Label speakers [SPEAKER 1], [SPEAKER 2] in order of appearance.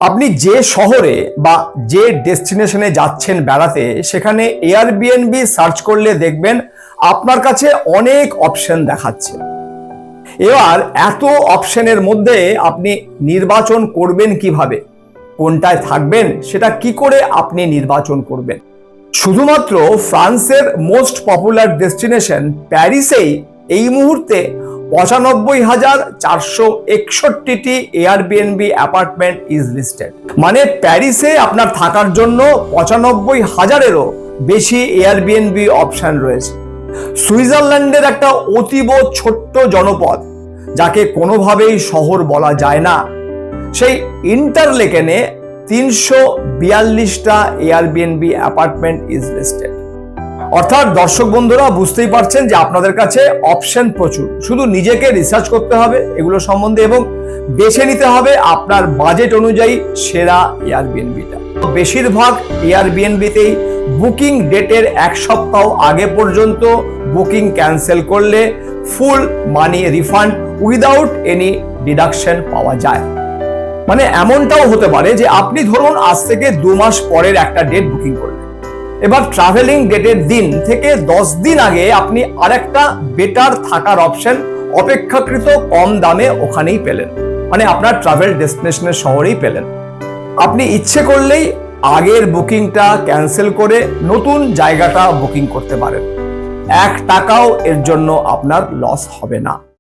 [SPEAKER 1] আপনি যে শহরে বা যে ডেস্টিনেশনে যাচ্ছেন বেড়াতে, সেখানে এয়ারবিএনবি সার্চ করলে দেখবেন আপনার কাছে অনেক অপশন দেখাচ্ছে। এবার এত অপশনের মধ্যে আপনি নির্বাচন করবেন কিভাবে, কোনটায় থাকবেন সেটা কি করে আপনি নির্বাচন করবেন? শুধুমাত্র ফ্রান্সের মোস্ট পপুলার ডেস্টিনেশন প্যারিসেই এই মুহূর্তে 95,461টি এয়ারবিএনবি অ্যাপার্টমেন্ট ইজ লিস্টেড। মানে প্যারিসে আপনার থাকার জন্য 95,000-এরও বেশি এয়ারবিএনবি অপশন রয়েছে। সুইজারল্যান্ডের একটা অতীব ছোট্ট জনপদ, যাকে কোনোভাবেই শহর বলা যায় না, সেই ইন্টারলেকেনে 342টা এয়ারবিএনবি অ্যাপার্টমেন্ট ইজ লিস্টেড। অর্থাৎ দর্শক বন্ধুরা বুঝতেই পারছেন যে আপনাদের কাছে অপশন প্রচুর, শুধু নিজেকে রিসার্চ করতে হবে এগুলো সম্বন্ধে এবং বেছে নিতে হবে আপনার বাজেট অনুযায়ী সেরা এয়ারবিএনবিটা। বেশিরভাগ এয়ারবিএনবিতেই বুকিং ডেটের এক সপ্তাহ আগে পর্যন্ত বুকিং ক্যান্সেল করলে ফুল মানি রিফান্ড উইদাউট এনি ডিডাকশন পাওয়া যায়। মানে এমনটাও হতে পারে যে আপনি ধরুন আজ থেকে 2 মাস পরের একটা ডেট বুকিং করলেন, এবার ট্রাভেলিং ডেটের দিন থেকে 10 দিন আগে আপনি আরেকটা বেটার থাকার অপশন অপেক্ষাকৃত কম দামে ওখানেই পেলেন, মানে আপনার ট্রাভেল ডেস্টিনেশনের শহরেই পেলেন। আপনি ইচ্ছে করলেই আগের বুকিংটা ক্যান্সেল করে নতুন জায়গাটা বুকিং করতে পারেন, 1 টাকাও এর জন্য আপনার লস হবে না।